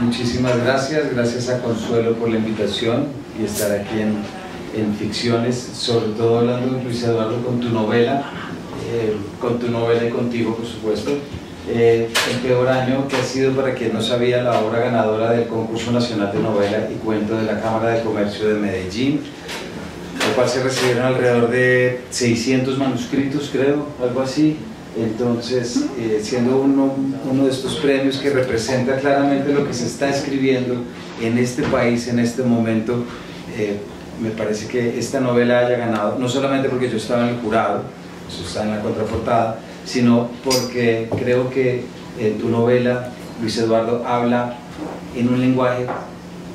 Muchísimas gracias, gracias a Consuelo por la invitación y estar aquí en Ficciones, sobre todo hablando, Luis Eduardo, con tu novela y contigo, por supuesto. El peor año, que ha sido, para quien no sabía, la obra ganadora del Concurso Nacional de Novela y Cuento de la Cámara de Comercio de Medellín, al cual se recibieron alrededor de 600 manuscritos, creo, algo así. Entonces, siendo uno de estos premios que representa claramente lo que se está escribiendo en este país, en este momento, me parece que esta novela haya ganado, no solamente porque yo estaba en el jurado, eso está en la contraportada, sino porque creo que tu novela, Luis Eduardo, habla en un lenguaje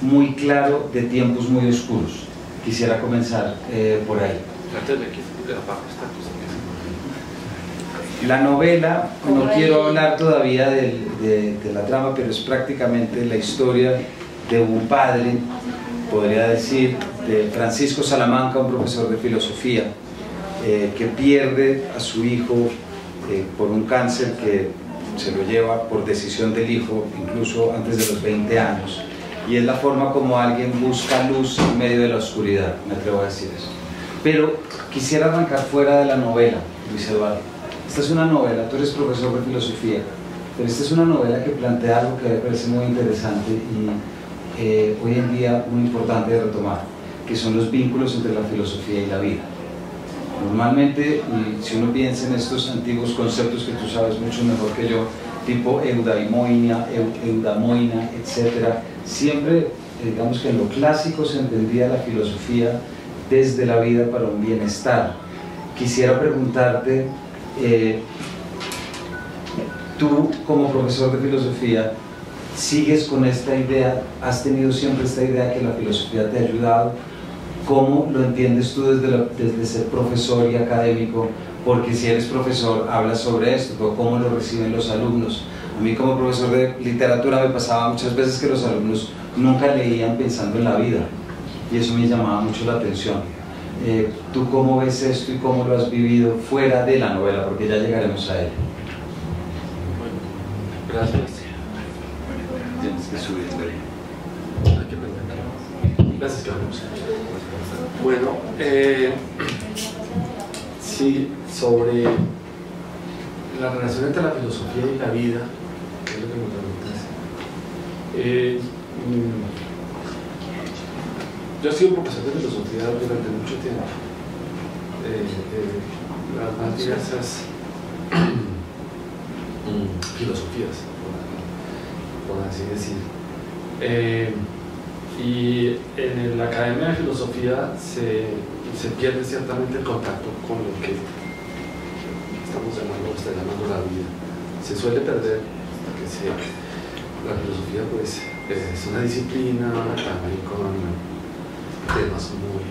muy claro de tiempos muy oscuros. Quisiera comenzar por ahí. La novela, no quiero hablar todavía de la trama, pero es prácticamente la historia de un padre, podría decir, de Francisco Salamanca, un profesor de filosofía, que pierde a su hijo por un cáncer que se lo lleva por decisión del hijo, incluso antes de los 20 años. Y es la forma como alguien busca luz en medio de la oscuridad, me atrevo a decir eso. Pero quisiera arrancar fuera de la novela, Luis Eduardo. Esta es una novela, tú eres profesor de filosofía, pero esta es una novela que plantea algo que me parece muy interesante y hoy en día muy importante de retomar, que son los vínculos entre la filosofía y la vida. Normalmente, si uno piensa en estos antiguos conceptos que tú sabes mucho mejor que yo, tipo eudaimonia, eudamoina, etc., siempre, digamos que en lo clásico se entendía la filosofía desde la vida para un bienestar. Quisiera preguntarte, tú como profesor de filosofía, ¿sigues con esta idea? ¿Has tenido siempre esta idea que la filosofía te ha ayudado? ¿Cómo lo entiendes tú desde ser profesor y académico? Porque si eres profesor, hablas sobre esto, pero ¿cómo lo reciben los alumnos? A mí como profesor de literatura me pasaba muchas veces que los alumnos nunca leían pensando en la vida, y eso me llamaba mucho la atención. ¿Tú cómo ves esto y cómo lo has vivido fuera de la novela? Porque ya llegaremos a ello. Bueno, gracias. Tienes que subir, gracias, Carlos. Bueno, sí, sobre la relación entre la filosofía y la vida, que es lo que me preguntas. Yo he sido profesor de filosofía durante mucho tiempo, las más diversas filosofías, por así decir. Y en la Academia de Filosofía se pierde ciertamente el contacto con lo que está llamando la vida. Se suele perder, porque la filosofía pues, es una disciplina también con temas muy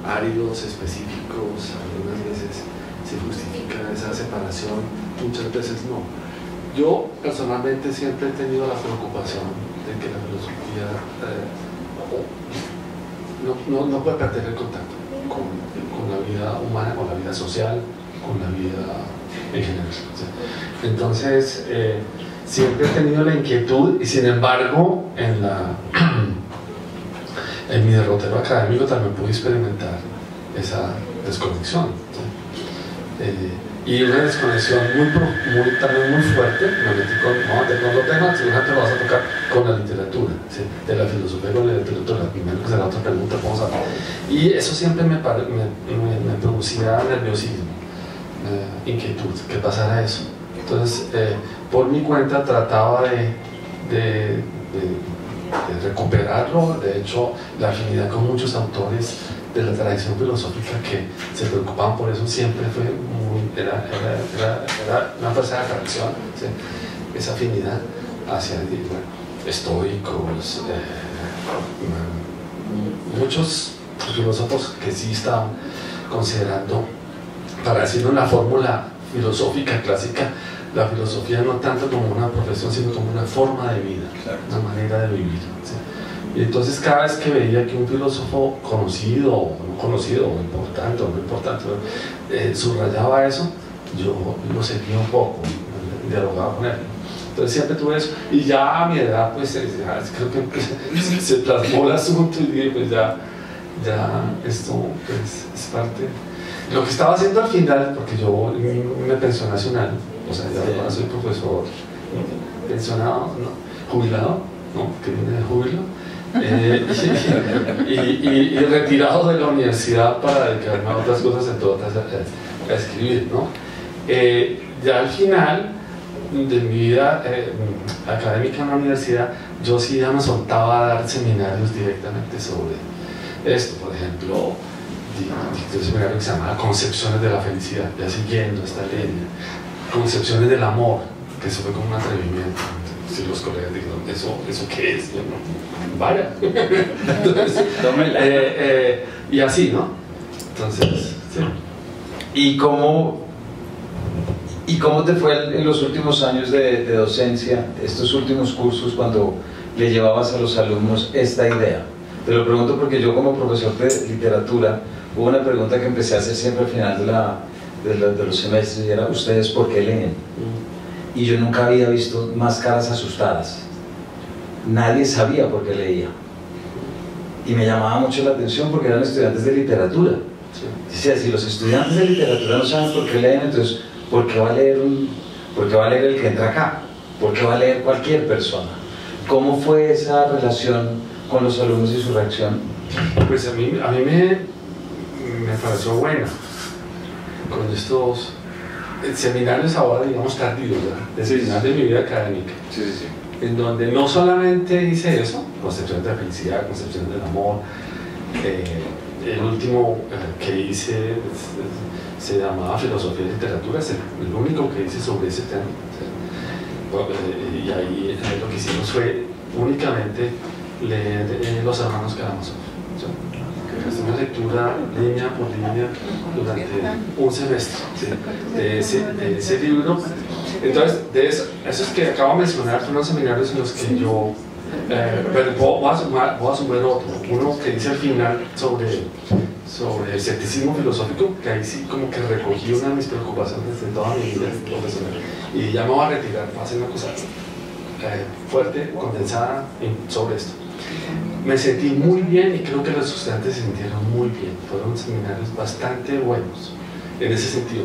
áridos, específicos. Algunas veces se justifica esa separación, muchas veces no. Yo personalmente siempre he tenido la preocupación de que la filosofía no puede perder el contacto con la vida humana, con la vida social, con la vida en general. Entonces, siempre he tenido la inquietud y sin embargo, en mi derrotero académico también pude experimentar esa desconexión. Y una desconexión también muy fuerte, me metí con los temas, seguramente lo vas a tocar con la literatura, ¿sí? De la filosofía con la literatura, primero que será otra pregunta, vamos a ver. Y eso siempre me producía nerviosismo, inquietud, que pasara eso. Entonces, por mi cuenta trataba de recuperarlo. De hecho, la afinidad con muchos autores de la tradición filosófica que se preocupaban por eso siempre fue era una fuerza de atracción, ¿sí? Esa afinidad hacia estoicos, muchos filósofos que sí estaban considerando, para decirlo en la fórmula filosófica clásica, la filosofía no tanto como una profesión, sino como una forma de vida, una manera de vivir, ¿sí? Y entonces cada vez que veía que un filósofo conocido o no conocido, o importante o no importante, subrayaba eso, yo lo seguía un poco, dialogaba con él. Entonces siempre tuve eso, y ya a mi edad pues ya, creo que se plasmó el asunto y dije pues ya esto pues, es parte. Lo que estaba haciendo al final, porque yo me pensioné nacional, o sea, ya ahora soy profesor pensionado, ¿no? Jubilado, ¿no? Que viene de júbilo, y retirado de la universidad para dedicarme a otras cosas, entre otras a escribir, ¿no? Ya al final de mi vida académica en la universidad, yo sí ya me soltaba a dar seminarios directamente sobre esto. Por ejemplo, dicté un seminario que se llamaba Concepciones de la Felicidad, ya siguiendo esta línea, Concepciones del Amor, que eso fue como un atrevimiento. Si los colegas dijeron, ¿eso qué es? Yo no, vaya. Entonces, y así, ¿no? Entonces, sí. ¿Y cómo te fue en los últimos años de docencia, estos últimos cursos, cuando le llevabas a los alumnos esta idea? Te lo pregunto porque yo, como profesor de literatura, hubo una pregunta que empecé a hacer siempre al final de los semestres, y era: ¿ustedes por qué leen? Y yo nunca había visto más caras asustadas. Nadie sabía por qué leía. Y me llamaba mucho la atención porque eran estudiantes de literatura. Decía, si los estudiantes de literatura no saben por qué leen, entonces ¿por qué va a leer el que entra acá? ¿Por qué va a leer cualquier persona? ¿Cómo fue esa relación con los alumnos y su reacción? Pues a mí me pareció buena con estos seminarios ahora, digamos, tardíos, de final de mi vida académica, en donde no solamente hice eso, concepción de la felicidad, concepción del amor. El último que hice se llamaba Filosofía y Literatura, es el único que hice sobre ese tema. Y ahí lo que hicimos fue únicamente leer Los Hermanos Karamazov. Es una lectura línea por línea durante un semestre, ¿sí? de ese libro. Entonces, esos que acabo de mencionar fueron los seminarios en los que yo voy a sumar otro, uno que dice al final sobre el escepticismo filosófico, que ahí sí como que recogí una de mis preocupaciones de toda mi vida profesional, y ya me voy a retirar para hacer una cosa fuerte, condensada sobre esto. Me sentí muy bien y creo que los estudiantes se sintieron muy bien. Fueron seminarios bastante buenos en ese sentido,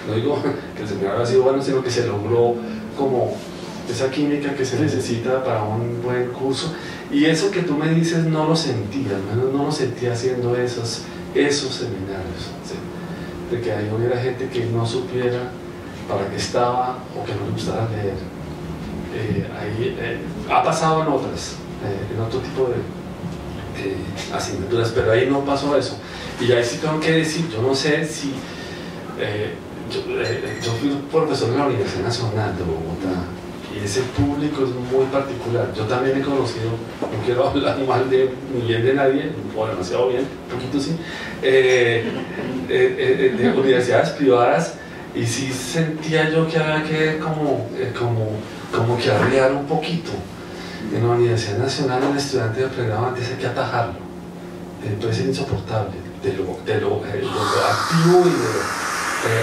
no digo que el seminario ha sido bueno, sino que se logró como esa química que se necesita para un buen curso. Y eso que tú me dices no lo sentí, al menos no lo sentí haciendo esos seminarios, ¿sí? De que ahí hubiera gente que no supiera para qué estaba o que no le gustara leer. Ha pasado en otro tipo de asignaturas, pero ahí no pasó eso. Y ahí sí tengo que decir, yo no sé si yo fui profesor en la Universidad Nacional de Bogotá, y ese público es muy particular. Yo también he conocido, no quiero hablar mal ni bien de nadie, o demasiado bien, un poquito sí, de universidades privadas, y sí sentía yo que había que como que arriar un poquito. En la Universidad Nacional, el estudiante de pregrado antes hay que atajarlo, puede ser insoportable de lo activo y de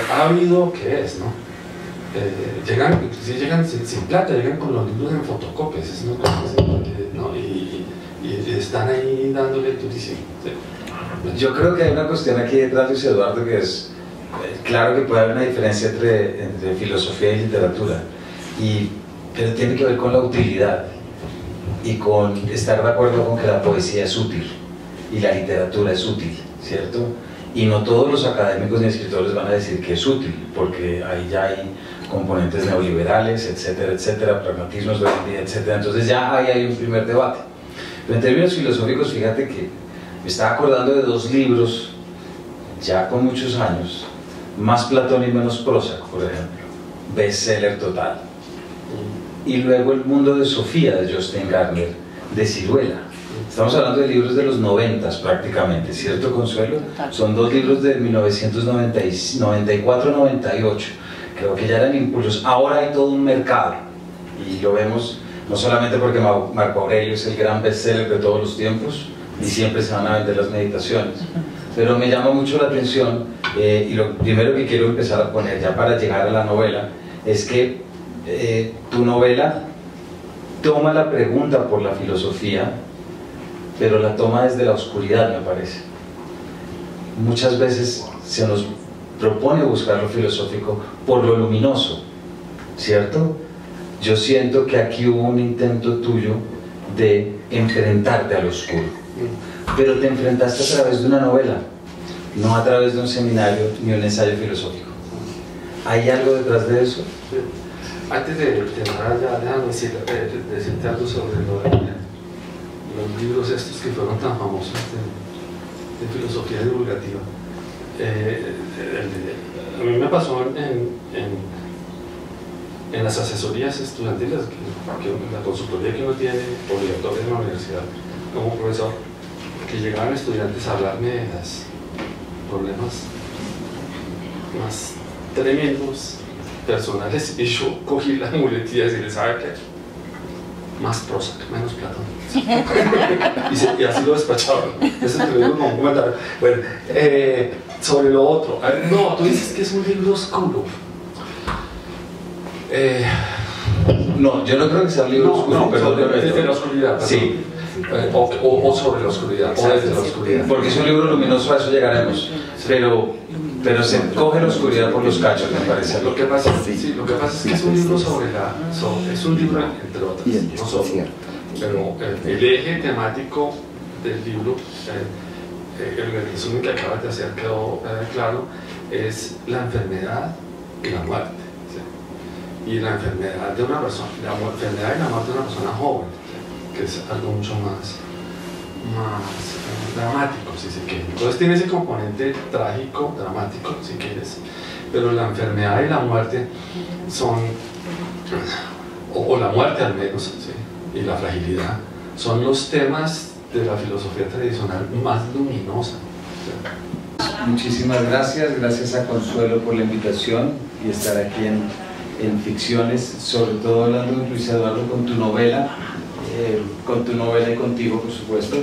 lo ávido que es, ¿no? Llegan sin plata, llegan con los libros en fotocopias, es una cosa así, ¿no? Y están ahí dándole durísimo. ¿Sí? Yo creo que hay una cuestión aquí detrás, Luis Eduardo, que es claro que puede haber una diferencia entre filosofía y literatura, pero tiene que ver con la utilidad y con estar de acuerdo con que la poesía es útil y la literatura es útil, ¿cierto? Y no todos los académicos ni escritores van a decir que es útil, porque ahí ya hay componentes neoliberales, etcétera, etcétera, pragmatismos de hoy en día, etcétera. Entonces ya ahí hay un primer debate. Pero en términos filosóficos, fíjate que me estaba acordando de dos libros, ya con muchos años, Más Platón y menos Prozac, por ejemplo, bestseller total. Y luego El mundo de Sofía, de Jostein Gardner, de Ciruela. Estamos hablando de libros de los 90 prácticamente, ¿cierto, Consuelo? Son dos libros de 1994-98, creo que ya eran impulsos. Ahora hay todo un mercado, y lo vemos no solamente porque Marco Aurelio es el gran bestseller de todos los tiempos, y siempre se van a vender las meditaciones, pero me llama mucho la atención, y lo primero que quiero empezar a poner ya para llegar a la novela, es que Tu novela toma la pregunta por la filosofía, pero la toma desde la oscuridad, me parece. Muchas veces se nos propone buscar lo filosófico por lo luminoso, ¿cierto? Yo siento que aquí hubo un intento tuyo de enfrentarte al oscuro, pero te enfrentaste a través de una novela, no a través de un seminario ni un ensayo filosófico. ¿Hay algo detrás de eso? Sí. Antes de entrar ya, déjame decirte algo sobre los libros estos que fueron tan famosos de filosofía divulgativa. A mí me pasó en las asesorías estudiantiles, la consultoría que uno tiene por directores en la universidad como profesor, que llegaban estudiantes a hablarme de los problemas más tremendos personales, y yo cogí la muletilla y decirle, ¿sabe qué? Más Prozac, menos Platón. Y así lo despachaban. Eso te lo digo como un comentario. Bueno, sobre lo otro. No, tú dices que es un libro oscuro. No, yo no creo que sea un libro oscuro. No, pero desde la oscuridad. Sí. O sobre la oscuridad, o desde la oscuridad. Porque es un libro luminoso, a eso llegaremos. Pero se coge la oscuridad por los cachos, me parece. Lo que pasa es que es un libro es un libro, entre otras, no solo, pero el eje temático del libro, el resumen que acabas de hacer quedó claro, es la enfermedad y la muerte. ¿Sí? Y la enfermedad de una persona, la enfermedad y la muerte de una persona joven, ¿sí? Que es algo mucho más dramático, si se quiere. Entonces tiene ese componente trágico, dramático, si quieres, pero la enfermedad y la muerte son, o la muerte al menos, ¿sí? Y la fragilidad, son los temas de la filosofía tradicional más luminosa. ¿Sí? Muchísimas gracias, gracias a Consuelo por la invitación y estar aquí en Ficciones, sobre todo hablando, Luis Eduardo, con tu novela y contigo, por supuesto.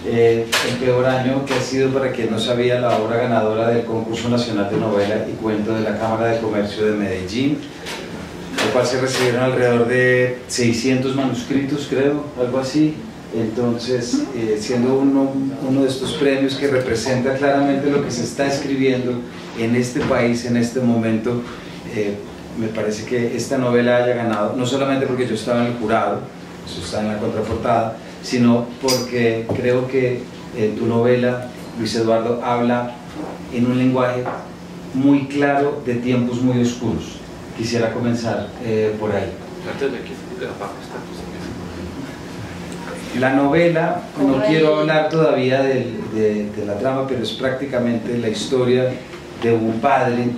El peor año, que ha sido, para quien no sabía, la obra ganadora del Concurso Nacional de Novela y Cuento de la Cámara de Comercio de Medellín, al cual se recibieron alrededor de 600 manuscritos, creo, algo así. Entonces, siendo uno de estos premios que representa claramente lo que se está escribiendo en este país, en este momento, me parece que esta novela haya ganado, no solamente porque yo estaba en el jurado, eso está en la contraportada, sino porque creo que tu novela, Luis Eduardo, habla en un lenguaje muy claro de tiempos muy oscuros. Quisiera comenzar por ahí. La novela, no quiero hablar todavía de la trama, pero es prácticamente la historia de un padre,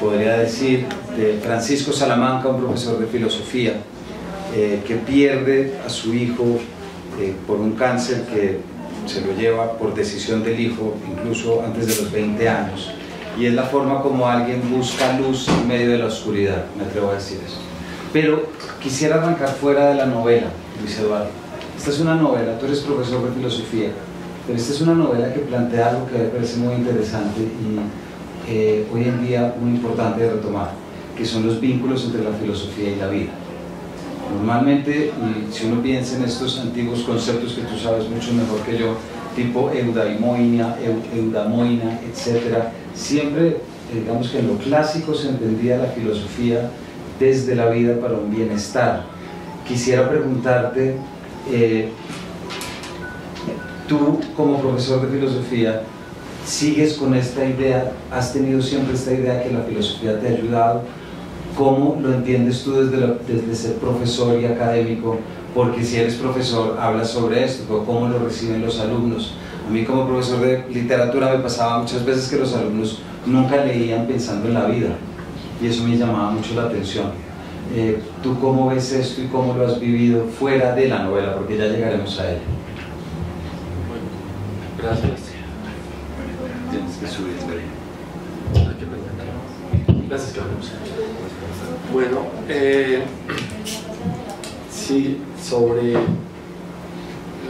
podría decir, de Francisco Salamanca, un profesor de filosofía, que pierde a su hijo por un cáncer que se lo lleva por decisión del hijo, incluso antes de los 20 años. Y es la forma como alguien busca luz en medio de la oscuridad, me atrevo a decir eso. Pero quisiera arrancar fuera de la novela, Luis Eduardo. Esta es una novela, tú eres profesor de filosofía, pero esta es una novela que plantea algo que me parece muy interesante y hoy en día muy importante de retomar, que son los vínculos entre la filosofía y la vida. Normalmente, si uno piensa en estos antiguos conceptos que tú sabes mucho mejor que yo, tipo eudaimonia, etc., siempre, digamos que en lo clásico se entendía la filosofía desde la vida para un bienestar. Quisiera preguntarte, tú como profesor de filosofía, ¿sigues con esta idea? ¿Has tenido siempre esta idea que la filosofía te ha ayudado? ¿Cómo lo entiendes tú desde ser profesor y académico? Porque si eres profesor, hablas sobre esto, pero ¿cómo lo reciben los alumnos? A mí como profesor de literatura me pasaba muchas veces que los alumnos nunca leían pensando en la vida, y eso me llamaba mucho la atención. ¿Tú cómo ves esto y cómo lo has vivido fuera de la novela? Porque ya llegaremos a ella. Bueno, gracias. Tienes que subir. Gracias, Carlos. Bueno, sí, sobre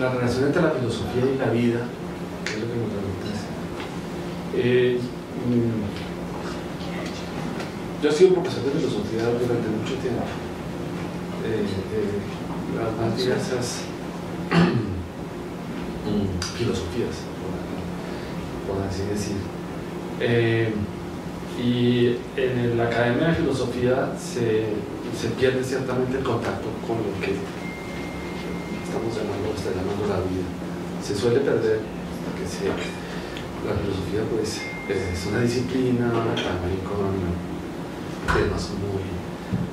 la relación entre la filosofía y la vida, es lo que me preguntas. Yo he sido profesor de filosofía durante mucho tiempo las más diversas filosofías, por así decir. Y en la Academia de Filosofía se pierde ciertamente el contacto con lo que está llamando la vida. Se suele perder, porque la filosofía pues, es una disciplina también con temas muy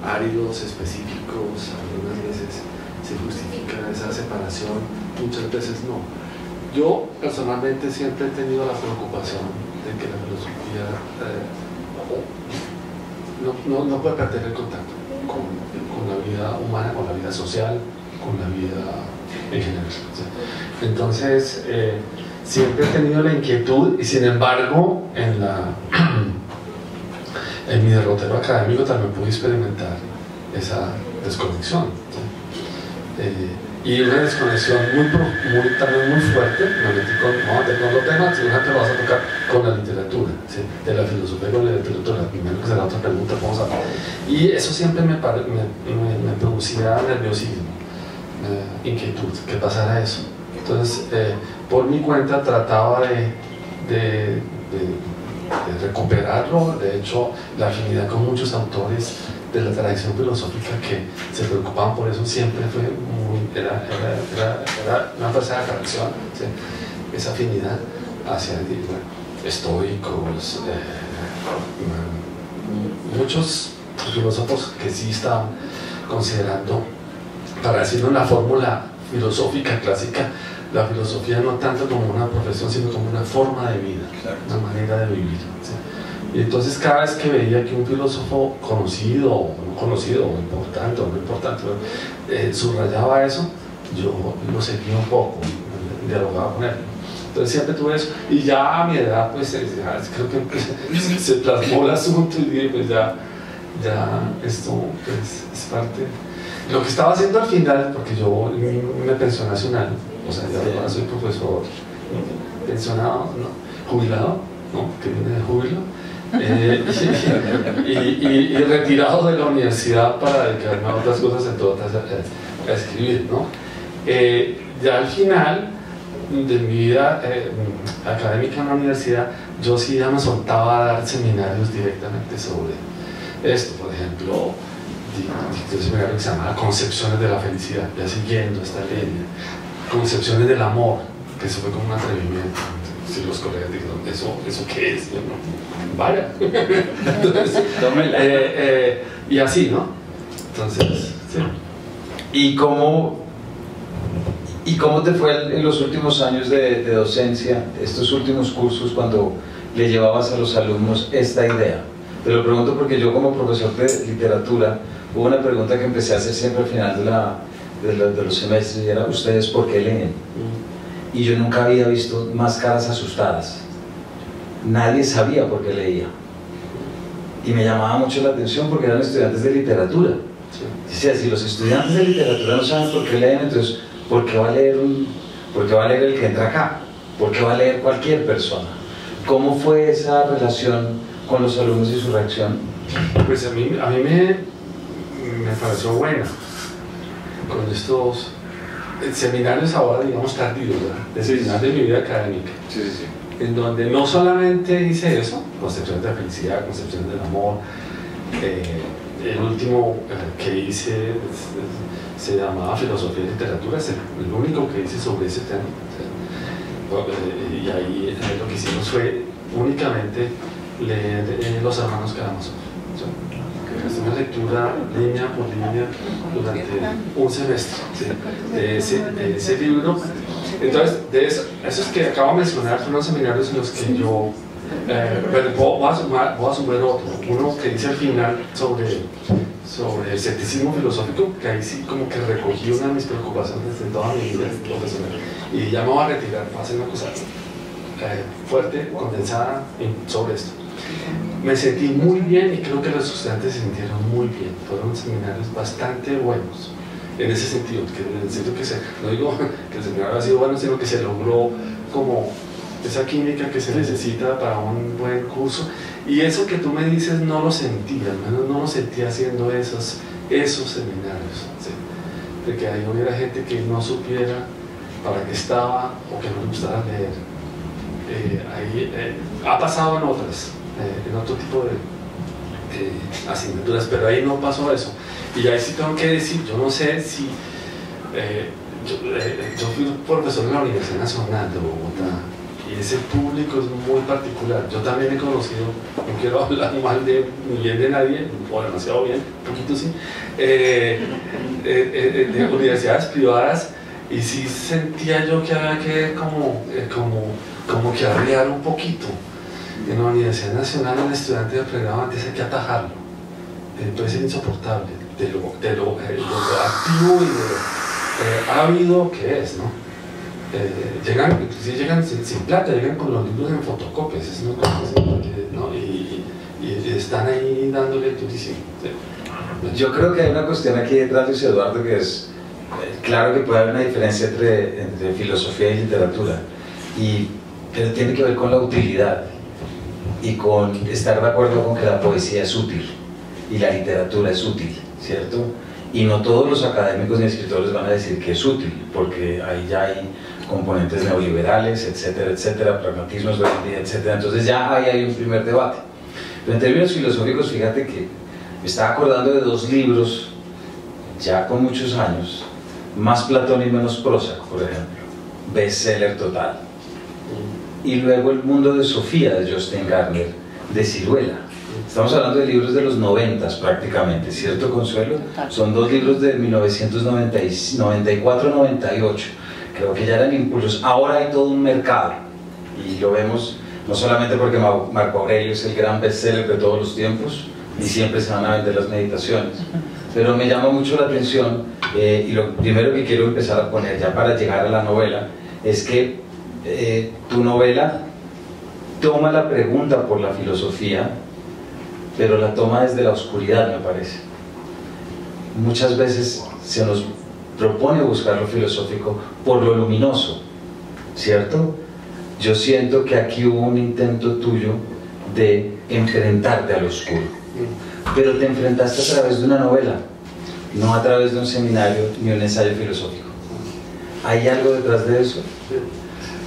áridos, específicos. Algunas veces se justifica esa separación, muchas veces no. Yo personalmente siempre he tenido la preocupación de que la filosofía no puede perder el contacto con la vida humana, con la vida social, con la vida en general. Entonces, siempre he tenido la inquietud y sin embargo, en mi derrotero académico también pude experimentar esa desconexión. Y una desconexión también muy fuerte, me metí con los temas, y una que lo vas a tocar con la literatura, ¿sí? De la filosofía con la literatura, primero que será otra pregunta, vamos a ver. Y eso siempre me producía nerviosismo, inquietud, que pasara eso. Entonces, por mi cuenta trataba de recuperarlo. De hecho, la afinidad con muchos autores de la tradición filosófica que se preocupaban por eso siempre fue era una fuerza de atracción, ¿sí? Esa afinidad hacia estoicos, muchos filósofos que sí estaban considerando, para decirlo una fórmula filosófica clásica, la filosofía no tanto como una profesión, sino como una forma de vida, una manera de vivir, ¿sí? Y entonces cada vez que veía que un filósofo conocido o no conocido, o importante o no importante, subrayaba eso, yo lo seguía un poco, dialogaba con él. Entonces siempre tuve eso, y ya a mi edad pues creo que se plasmó el asunto y dije pues ya esto pues, es parte. Lo que estaba haciendo al final, porque yo me pensioné hace un año, o sea, ya ahora soy profesor pensionado, ¿no? Jubilado, ¿no? Que viene de júbilo, y retirado de la universidad para dedicarme a otras cosas, entre otras a escribir, ¿no? Ya al final de mi vida académica en la universidad, yo sí ya me soltaba a dar seminarios directamente sobre esto. Por ejemplo, dicté un seminario que se llamaba Concepciones de la Felicidad, ya siguiendo esta línea. Concepciones del amor, que eso fue como un atrevimiento. Si los colegas dijeron, ¿eso qué es? Yo, no, vaya. Entonces, y así, ¿no? Entonces, sí. ¿Y cómo te fue en los últimos años de docencia, estos últimos cursos, cuando le llevabas a los alumnos esta idea? Te lo pregunto porque yo, como profesor de literatura, hubo una pregunta que empecé a hacer siempre al final de los semestres, y era: ¿ustedes por qué leen? Y yo nunca había visto más caras asustadas. Nadie sabía por qué leía. Y me llamaba mucho la atención porque eran estudiantes de literatura. O sea, si los estudiantes de literatura no saben por qué leen, entonces ¿por qué va a leer el que entra acá? ¿Por qué va a leer cualquier persona? ¿Cómo fue esa relación con los alumnos y su reacción? Pues a mí me pareció buena con estos seminarios ahora, digamos, tardíos, de final de mi vida académica, en donde no solamente hice eso, concepciones de la felicidad, concepciones del amor. El último que hice se llamaba Filosofía y Literatura, es el único que hice sobre ese tema. Y ahí lo que hicimos fue únicamente leer Los Hermanos Karamazov. Es una lectura línea por línea durante un semestre, ¿sí? de ese libro. Entonces, esos que acabo de mencionar fueron seminarios en los que yo voy a sumar otro, uno que dice al final sobre el escepticismo filosófico, que ahí sí como que recogí una de mis preocupaciones de toda mi vida profesional, y ya me voy a retirar para hacer una cosa fuerte, condensada sobre esto. Me sentí muy bien y creo que los estudiantes se sintieron muy bien. Fueron seminarios bastante buenos en ese sentido, no digo que el seminario ha sido bueno, sino que se logró como esa química que se necesita para un buen curso. Y eso que tú me dices no lo sentí, al menos no lo sentí haciendo esos esos seminarios, ¿sí? De que ahí hubiera gente que no supiera para qué estaba o que no le gustara leer. Ha pasado en otras, en otro tipo de asignaturas, pero ahí no pasó eso. Y ahí sí tengo que decir, yo no sé si yo fui profesor en la Universidad Nacional de Bogotá y ese público es muy particular. Yo también he conocido, no quiero hablar mal ni bien de nadie, o demasiado bien, un poquito sí, de universidades privadas, y sí sentía yo que había que como que arriar un poquito. En la Universidad Nacional el estudiante de pregrado antes hay que atajarlo, puede ser insoportable de lo activo y de lo ávido que es, ¿no? Inclusive llegan sin plata, llegan con los libros en fotocopias, es una cosa así, ¿no? Y están ahí dándole durísimo, ¿sí? Yo creo que hay una cuestión aquí detrás, Luis Eduardo, que es claro que puede haber una diferencia entre filosofía y literatura, pero tiene que ver con la utilidad y con estar de acuerdo con que la poesía es útil y la literatura es útil, ¿cierto? Y no todos los académicos ni escritores van a decir que es útil, porque ahí ya hay componentes neoliberales, etcétera, etcétera, pragmatismos de hoy en día, etcétera. Entonces ya ahí hay un primer debate. Pero en términos filosóficos, fíjate que me estaba acordando de dos libros, ya con muchos años, Más Platón y menos Prozac, por ejemplo, bestseller total. Y luego El mundo de Sofía, de Jostein Garner, de Ciruela. Estamos hablando de libros de los 90 prácticamente, ¿cierto, Consuelo? Son dos libros de 1994-98, creo que ya eran impulsos. Ahora hay todo un mercado, y lo vemos no solamente porque Marco Aurelio es el gran bestseller de todos los tiempos, y siempre se van a vender las meditaciones, pero me llama mucho la atención, y lo primero que quiero empezar a poner ya para llegar a la novela, es que tu novela toma la pregunta por la filosofía, pero la toma desde la oscuridad, me parece. Muchas veces se nos propone buscar lo filosófico por lo luminoso, ¿cierto? Yo siento que aquí hubo un intento tuyo de enfrentarte al oscuro, pero te enfrentaste a través de una novela, no a través de un seminario ni un ensayo filosófico. ¿Hay algo detrás de eso?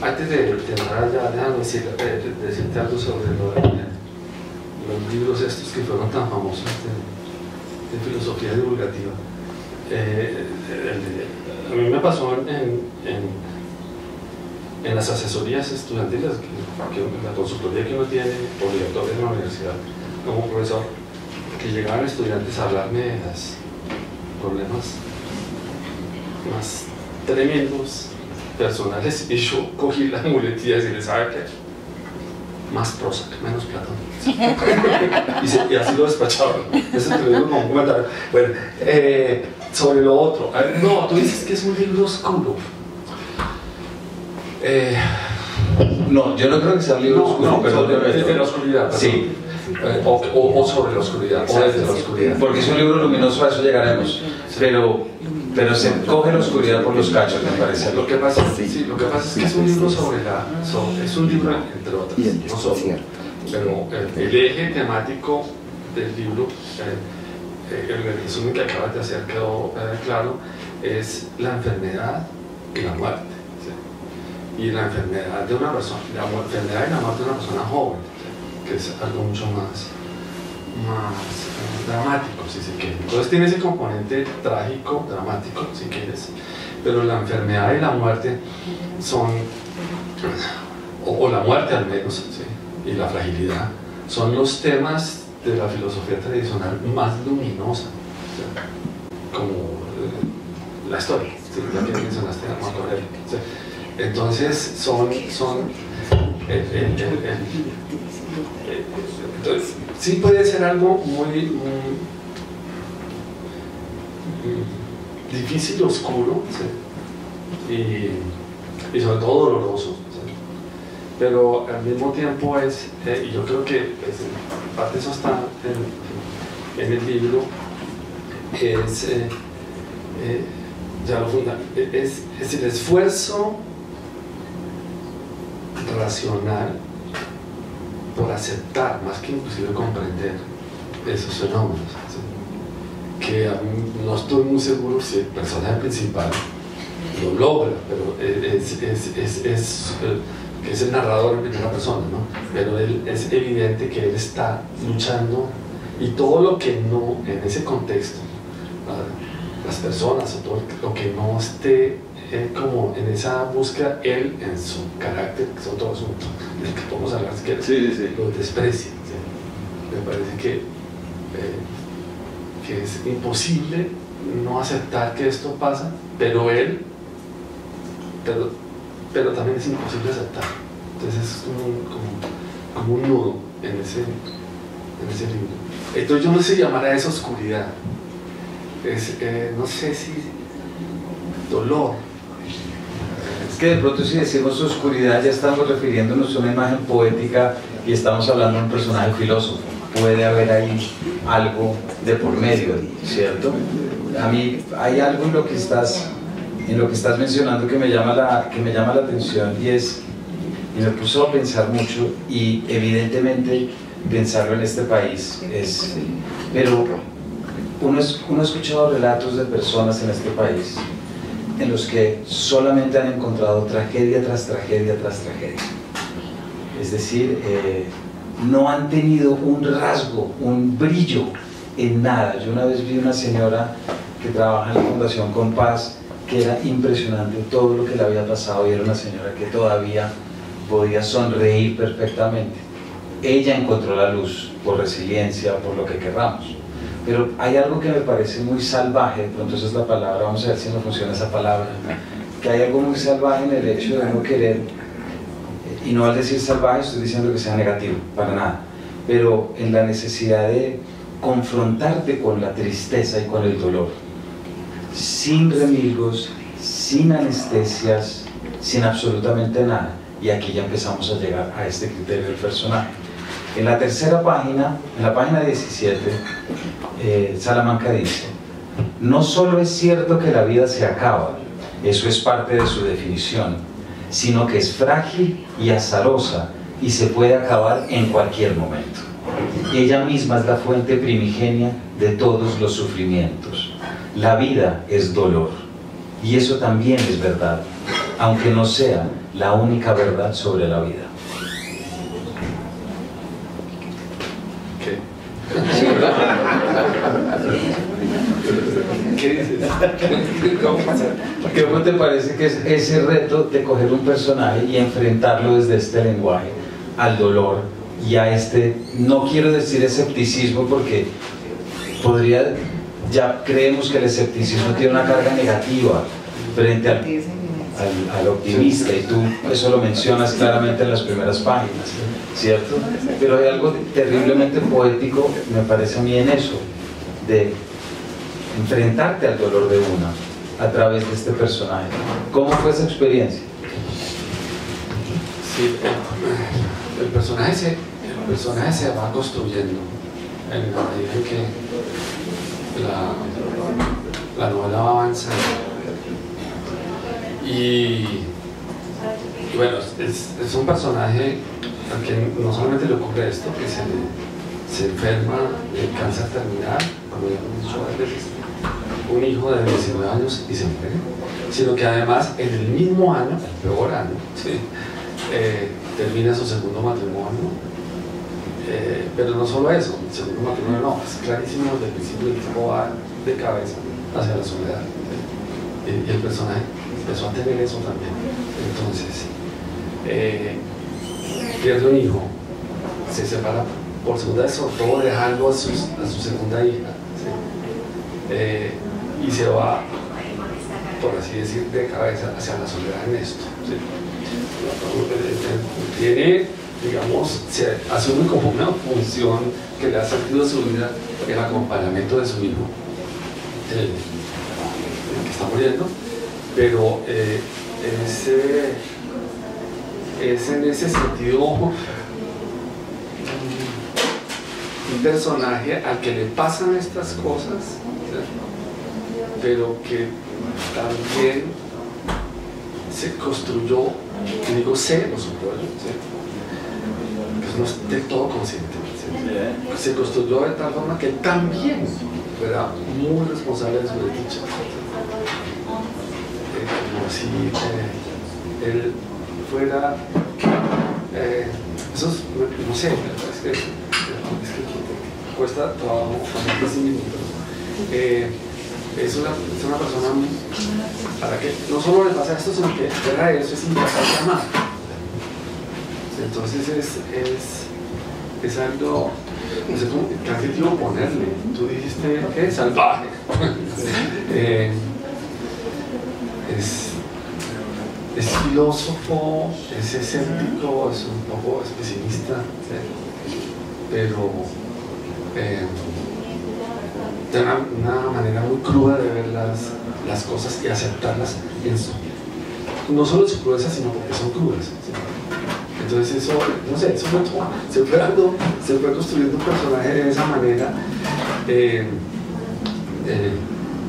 Antes de entrar allá, déjame decirte algo sobre los libros estos que fueron tan famosos de filosofía divulgativa. A mí me pasó en las asesorías estudiantiles, la consultoría que uno tiene obligatoria en la universidad como profesor, que llegaban estudiantes a hablarme de los problemas más tremendos personales, y yo cogí la muletilla y decirle, ¿sabe qué? Más Prozac, menos Platón. Y así lo despachaban. Eso te lo digo como un comentario. Bueno, sobre lo otro. No, tú dices que es un libro oscuro. No, yo no creo que sea un libro oscuro, pero desde la oscuridad. Perdón. Sí. O sobre la oscuridad, o desde la oscuridad. Porque es un libro luminoso, a eso llegaremos. Pero se coge la oscuridad por los cachos, me parece. Lo que pasa es que es un libro es un libro, entre otras, no solo, pero el eje temático del libro, el resumen que acabas de hacer quedó claro, es la enfermedad y la muerte, ¿sí? Y la enfermedad de una persona, la enfermedad y la muerte de una persona joven, ¿sí? Que es algo mucho más dramático, si se quiere. Entonces tiene ese componente trágico, dramático, si quieres, pero la enfermedad y la muerte son, o la muerte al menos, ¿sí? Y la fragilidad, son los temas de la filosofía tradicional más luminosa, ¿sí? Como la historia, ¿sí? Ya que mencionaste a Marco Aurelio, ¿sí? Entonces entonces, sí puede ser algo muy difícil, oscuro, ¿sí? y sobre todo doloroso, ¿sí? Pero al mismo tiempo y yo creo que en parte eso está en el libro, ya lo funda, es el esfuerzo racional por aceptar, más que inclusive comprender esos fenómenos, ¿sí? que a mí no estoy muy seguro si el personaje principal lo logra, pero que es el narrador en primera persona, ¿no? Pero es evidente que él está luchando, y todo lo que no, en ese contexto, las personas o todo lo que no esté como en esa búsqueda, él en su carácter, que son todos asuntos del que podemos hablar si quieres, lo desprecia. ¿Sí? Me parece que es imposible no aceptar que esto pasa, pero pero también es imposible aceptar. Entonces es como un nudo en ese libro. Entonces yo no sé llamar a eso oscuridad, no sé si dolor. Es que de pronto si decimos oscuridad ya estamos refiriéndonos a una imagen poética y estamos hablando de un personaje filósofo. Puede haber ahí algo de por medio, ¿cierto? A mí hay algo en lo que estás mencionando que me llama la atención, y me puso a pensar mucho, y evidentemente pensarlo en este país pero uno ha escuchado relatos de personas en este país en los que solamente han encontrado tragedia tras tragedia tras tragedia, es decir, no han tenido un rasgo, un brillo en nada. Yo una vez vi una señora que trabaja en la Fundación Compás, que era impresionante todo lo que le había pasado, y era una señora que todavía podía sonreír perfectamente. Ella encontró la luz por resiliencia, por lo que querramos, pero hay algo que me parece muy salvaje, de pronto esa es la palabra, vamos a ver si no funciona esa palabra, que hay algo muy salvaje en el hecho de no querer, y no al decir salvaje estoy diciendo que sea negativo, para nada, pero en la necesidad de confrontarte con la tristeza y con el dolor, sin remilgos, sin anestesias, sin absolutamente nada. Y aquí ya empezamos a llegar a este criterio del personaje. En la tercera página, en la página 17, Salamanca dice: no solo es cierto que la vida se acaba, eso es parte de su definición, sino que es frágil y azarosa y se puede acabar en cualquier momento. Ella misma es la fuente primigenia de todos los sufrimientos. La vida es dolor, y eso también es verdad, aunque no sea la única verdad sobre la vida. ¿Qué? ¿Qué dices? ¿Cómo te parece que es ese reto de coger un personaje y enfrentarlo desde este lenguaje al dolor y a no quiero decir escepticismo, porque ya creemos que el escepticismo tiene una carga negativa frente al optimista, y tú eso lo mencionas claramente en las primeras páginas, ¿cierto? Pero hay algo terriblemente poético, me parece a mí, en eso, de enfrentarte al dolor de una a través de este personaje. ¿Cómo fue esa experiencia? Sí, el personaje se va construyendo en la medida en que la novela va avanzando. Y bueno, es un personaje al que no solamente le ocurre esto, que se enferma de cáncer terminal, como ya hemos dicho varias veces, un hijo de 19 años y se muere, sino que además en el mismo año, el peor año, ¿sí? Termina su segundo matrimonio, pero no solo eso, el segundo matrimonio no, es clarísimo desde el principio, el tipo va de cabeza hacia la soledad, y el personaje empezó a tener eso también. Entonces pierde un hijo, se separa por segunda vez, sobre todo dejando a su segunda hija, ¿sí? Y se va, por así decir, de cabeza hacia la soledad en esto, ¿sí? Tiene, digamos, se asume como una función que le ha sentido su vida el acompañamiento de su hijo, el que está muriendo, pero es en ese sentido un personaje al que le pasan estas cosas, ¿sí? Pero que también se construyó, y digo lo subrayo, ¿sí? Que no es del todo consciente, ¿sí? Se construyó de tal forma que también fuera muy responsable de su desdicha. Como si él fuera, eso es, no sé, es que cuesta trabajo a sí mismo, es una persona para que no solo le pasa esto, sino que fuera de eso es incapaz de amar. Entonces es algo, no sé cómo, ¿qué adjetivo ponerle? Tú dijiste, ¿qué? Salvaje. Es filósofo, es escéptico, es un poco pesimista, ¿sí? Pero de una manera muy cruda de ver las cosas y aceptarlas no solo su crudeza, sino porque son crudas, ¿sí? Entonces eso, no sé, eso se fue construyendo un personaje de esa manera en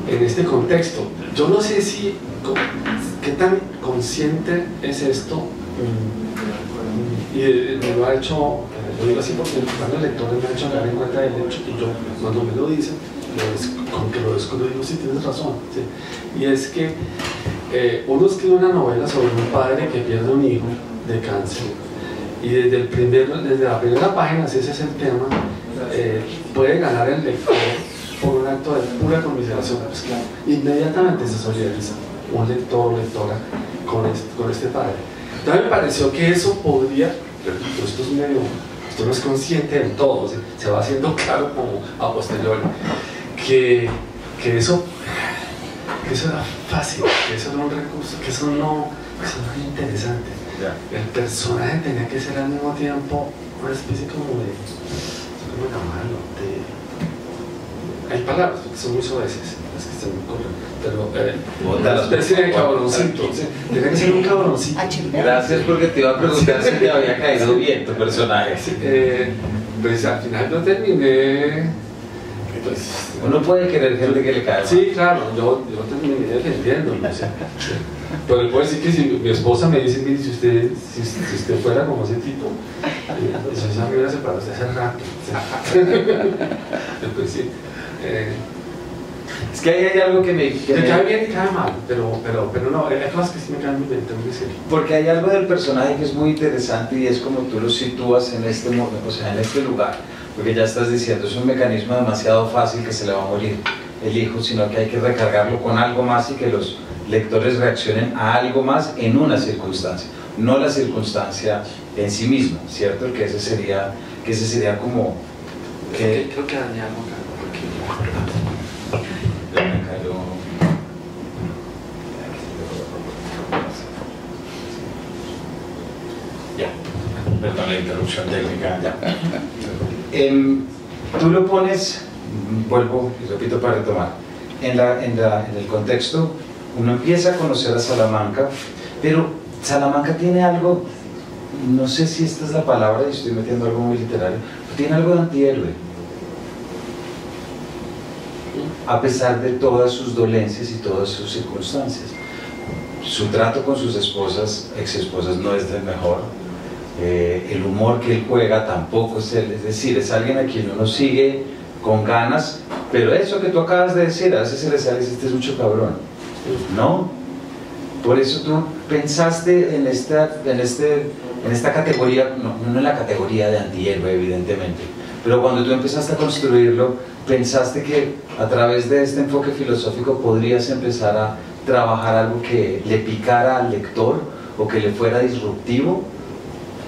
este contexto. Yo no sé si qué tan consciente es esto, y me lo ha hecho, lo digo así porque varios lectores me han hecho dar en cuenta del hecho, y yo cuando me lo dicen, con que lo descubro, digo, sí, tienes razón, ¿sí? Y es que uno escribe una novela sobre un padre que pierde un hijo de cáncer, y desde la primera página, si ese es el tema, puede ganar el lector por un acto de pura conmiseración. Pues claro, inmediatamente se solidariza un lector o lectora con este padre. Entonces me pareció que eso podría, repito, esto no es consciente del todo, ¿sí? Se va haciendo claro como a posteriori, que eso era fácil, que eso era un recurso, que eso no era interesante. El personaje tenía que ser al mismo tiempo una especie como de, ¿cómo llamarlo? Hay palabras que son muy suaves, las que se me ocurren, pero una especie de cabroncito, ¿sí? Tiene que ser un cabroncito. Gracias, porque te iba a preguntar si te había caído bien tu personaje. Pues al final yo terminé. Pues, uno puede querer gente que le caiga. Sí, claro, yo terminé defendiéndolo, ¿no? Pero le puedo decir que si mi esposa me dice, mire, si usted fuera como ese tipo, esa me hubiera separado desde hace rato. Pues sí. Es que ahí hay algo que me cae bien y cae mal, pero no, hay cosas que sí me caen muy bien, tengo que decir. Porque hay algo del personaje que es muy interesante y es como tú lo sitúas en este momento, o sea, en este lugar, porque ya estás diciendo, es un mecanismo demasiado fácil que se le va a morir el hijo, sino que hay que recargarlo con algo más y que los lectores reaccionen a algo más en una circunstancia, no la circunstancia en sí misma, ¿cierto? Que ese sería como... Creo que dañé algo acá. Ya, perdón la interrupción técnica. Ya. Tú lo pones, vuelvo y repito para retomar, en el contexto, uno empieza a conocer a Salamanca, pero Salamanca tiene algo, no sé si esta es la palabra y estoy metiendo algo muy literario, pero tiene algo de antihéroe. A pesar de todas sus dolencias y todas sus circunstancias. Su trato con sus ex esposas no es del mejor, el humor que él juega tampoco es decir, es alguien a quien uno sigue con ganas, pero eso que tú acabas de decir, a veces se le sale y dice, este es mucho cabrón, ¿no? Por eso tú pensaste en esta categoría, no en la categoría de antihéroe evidentemente, pero cuando tú empezaste a construirlo, pensaste que a través de este enfoque filosófico podrías empezar a trabajar algo que le picara al lector o que le fuera disruptivo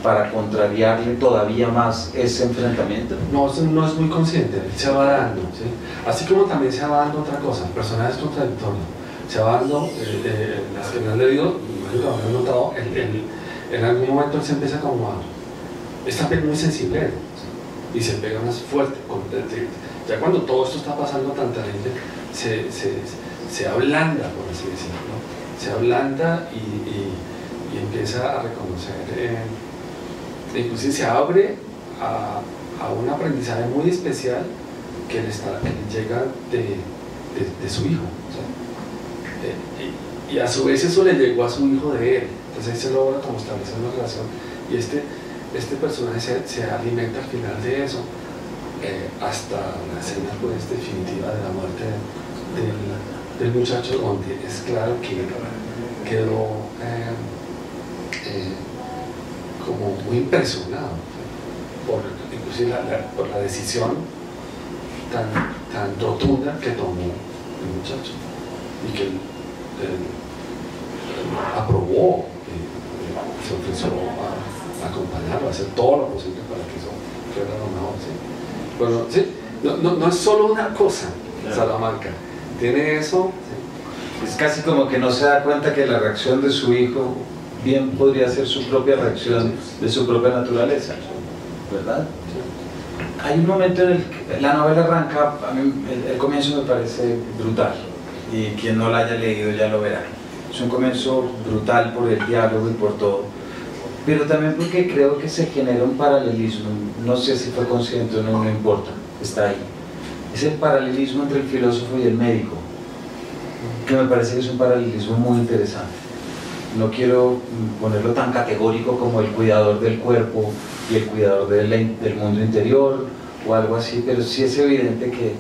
para contrariarle todavía más ese enfrentamiento. No, no es muy consciente, se va dando, ¿sí? Así como también se va dando otra cosa, personajes contradictorios, se va dando, las que me han leído, lo han notado, en algún momento él se empieza como a, es también muy sensible, ¿sí? Y se pega más fuerte, ya cuando todo esto está pasando tan terrible, se ablanda, por así decirlo, ¿no? Se ablanda y empieza a reconocer, inclusive se abre a un aprendizaje muy especial que le llega de su hijo, ¿sí? Y a su vez eso le llegó a su hijo de él, entonces ahí se logra como establecer una relación, y este personaje se alimenta al final de eso, hasta la escena pues, definitiva de la muerte del muchacho, donde es claro que quedó como muy impresionado inclusive por la decisión tan rotunda que tomó el muchacho y que él aprobó, se ofreció a acompañarlo, a hacer todo lo posible para que eso fuera lo mejor. ¿Sí? Bueno, ¿sí? No es solo una cosa, Salamanca, tiene eso. ¿Sí? Es casi como que no se da cuenta que la reacción de su hijo bien podría ser su propia reacción de su propia naturaleza, ¿verdad? Hay un momento en el que la novela arranca, a mí el comienzo me parece brutal, y quien no la haya leído ya lo verá. Es un comienzo brutal por el diálogo y por todo, pero también porque creo que se genera un paralelismo, no sé si fue consciente o no, no importa, está ahí. Es el paralelismo entre el filósofo y el médico, que me parece que es un paralelismo muy interesante. No quiero ponerlo tan categórico como el cuidador del cuerpo y el cuidador del mundo interior o algo así, pero sí es evidente que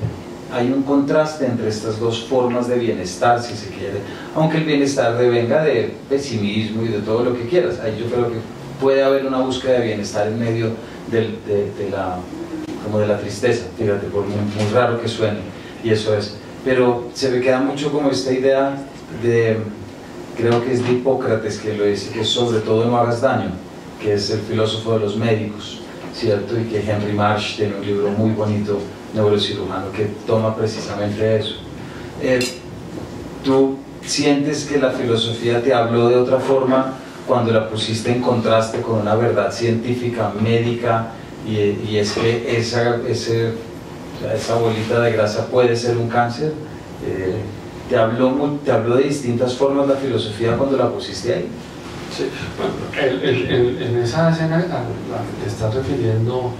hay un contraste entre estas dos formas de bienestar, si se quiere, aunque el bienestar devenga de pesimismo y de todo lo que quieras. Ahí yo creo que puede haber una búsqueda de bienestar en medio de la tristeza, fíjate, por muy raro que suene, y eso es. Pero se me queda mucho como esta idea de, creo que es de Hipócrates, que lo dice, que sobre todo no hagas daño, que es el filósofo de los médicos, ¿cierto? Y que Henry Marsh tiene un libro muy bonito, neurocirujano, que toma precisamente eso. ¿Tú sientes que la filosofía te habló de otra forma cuando la pusiste en contraste con una verdad científica, médica, y es que esa bolita de grasa puede ser un cáncer? ¿Te habló de distintas formas la filosofía cuando la pusiste ahí? Sí, bueno, en esa escena a la que te estás refiriendo,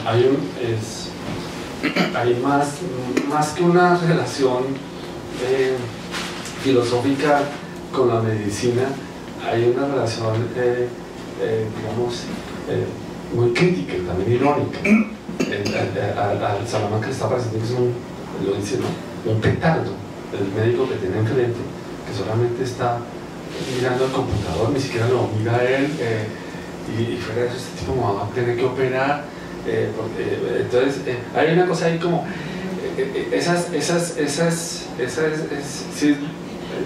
hay más que una relación filosófica con la medicina, hay una relación, digamos, muy crítica y también irónica. Al Salamanca le está pareciendo que es lo dice, ¿no? Un petardo, el médico que tiene enfrente, que solamente está mirando al computador, ni siquiera lo mira a él, y fuera de eso, este tipo va a tener que operar. Entonces, hay una cosa ahí como sí,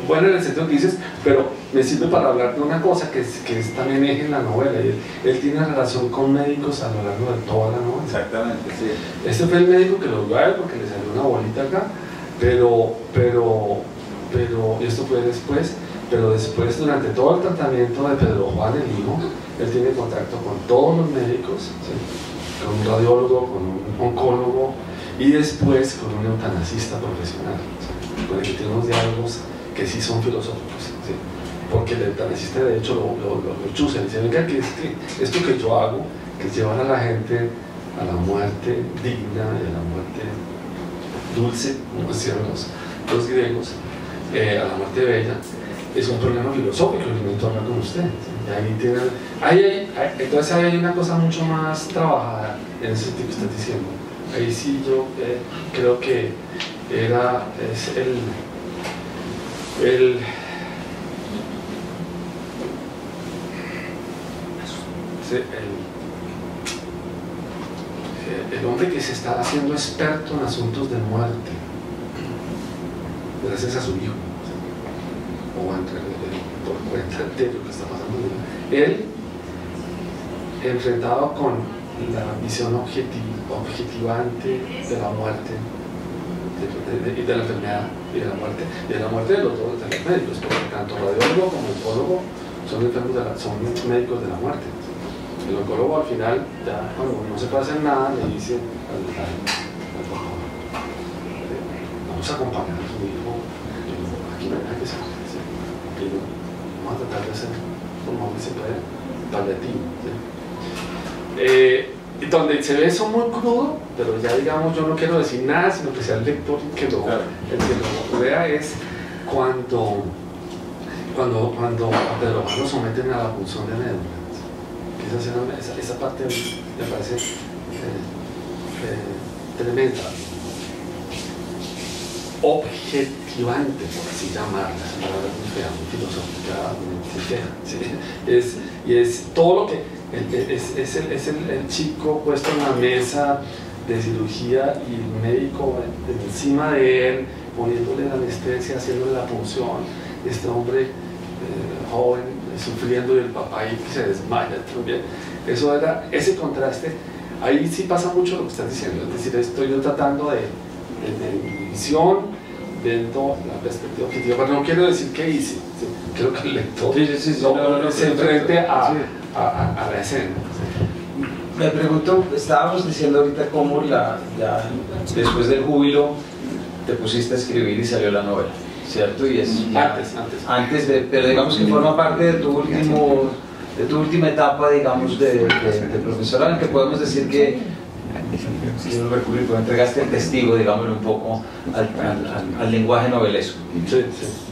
bueno en el sentido que dices, pero me sirve para hablar de una cosa que es también eje en la novela, y él tiene relación con médicos a lo largo de toda la novela. Exactamente, sí. Este fue el médico que lo vio a él porque le salió una bolita acá, pero esto fue después. Pero después, durante todo el tratamiento de Pedro Juan, el hijo, él tiene contacto con todos los médicos, ¿sí? Con un radiólogo, con un oncólogo, y después con un eutanasista profesional, ¿sí? Con el que tiene unos diálogos que sí son filosóficos, ¿sí? Porque el eutanasista de hecho lo chusa, dice, venga, que esto que yo hago, que es llevar a la gente a la muerte digna y a la muerte dulce, como decían los griegos, a la muerte bella, es un problema filosófico que necesito hablar con usted. ¿Sí? Entonces ahí hay una cosa mucho más trabajada en ese sentido que estás diciendo. Ahí sí yo creo que es el hombre que se está haciendo experto en asuntos de muerte, gracias a su hijo, o por cuenta de lo que está pasando. Él, enfrentado con la visión objetivante de la muerte, de la enfermedad y de la muerte de los médicos, porque tanto radiólogo como oncólogo son médicos de la muerte. El oncólogo al final, ya cuando no se puede hacer nada, le dice al doctor, vamos a acompañar a su hijo, aquí no hay nada que hacer. Vamos a tratar de hacer como se puede, paliativo. ¿Sí? Donde se ve eso muy crudo, pero ya digamos, yo no quiero decir nada, sino que sea el lector que lo vea, es cuando a Pedro Juan lo someten a la punción de médula. Esa parte me parece tremenda, objetivante, por así llamarla, es una palabra muy fea, muy filosófica, muy fea, ¿sí? Y es todo lo que es el chico puesto en la mesa de cirugía y el médico encima de él, poniéndole la anestesia, haciéndole la punción, este hombre joven sufriendo y el papá ahí que se desmaya también. Eso era ese contraste. Ahí sí pasa mucho lo que estás diciendo, es decir, estoy yo tratando de mi visión, viendo la perspectiva objetiva, pero no quiero decir qué hice, ¿sí? Creo que el lector se enfrente a la escena. ¿Sí? Me pregunto, estábamos diciendo ahorita cómo ya después del júbilo te pusiste a escribir y salió la novela, ¿cierto? Y es antes de, pero digamos que forma parte de tu última etapa, digamos, de profesorado, en que podemos decir que entregaste el testigo, digámoslo un poco, al lenguaje novelesco,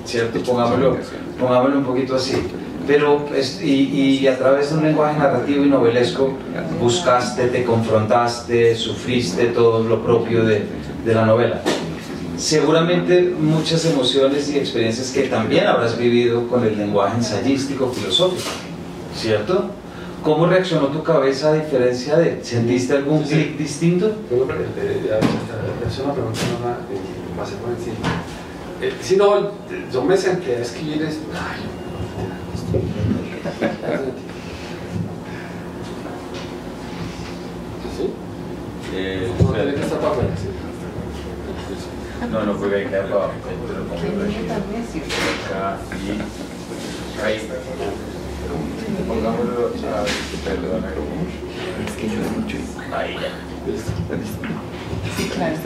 ¿cierto? Pongámoslo un poquito así. Pero, y a través de un lenguaje narrativo y novelesco, buscaste, te confrontaste, sufriste todo lo propio de la novela. Seguramente muchas emociones y experiencias que también habrás vivido con el lenguaje ensayístico, filosófico, ¿cierto? ¿Cómo reaccionó tu cabeza a diferencia de? ¿Sentiste algún clic distinto? Es una pregunta, no la pasé por encima. Si no, yo me senté a escribir esto. ¿Sí? No tiene que estar para afuera, ¿sí? No, porque hay que quedar para abajo. Ahí. Pongámoslo a perdona. Es que yo mucho. Ahí ya. Sí, claro.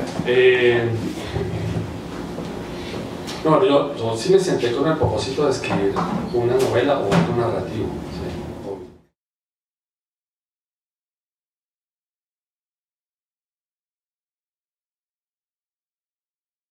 No, yo sí me senté con el propósito de escribir una novela o algo narrativo.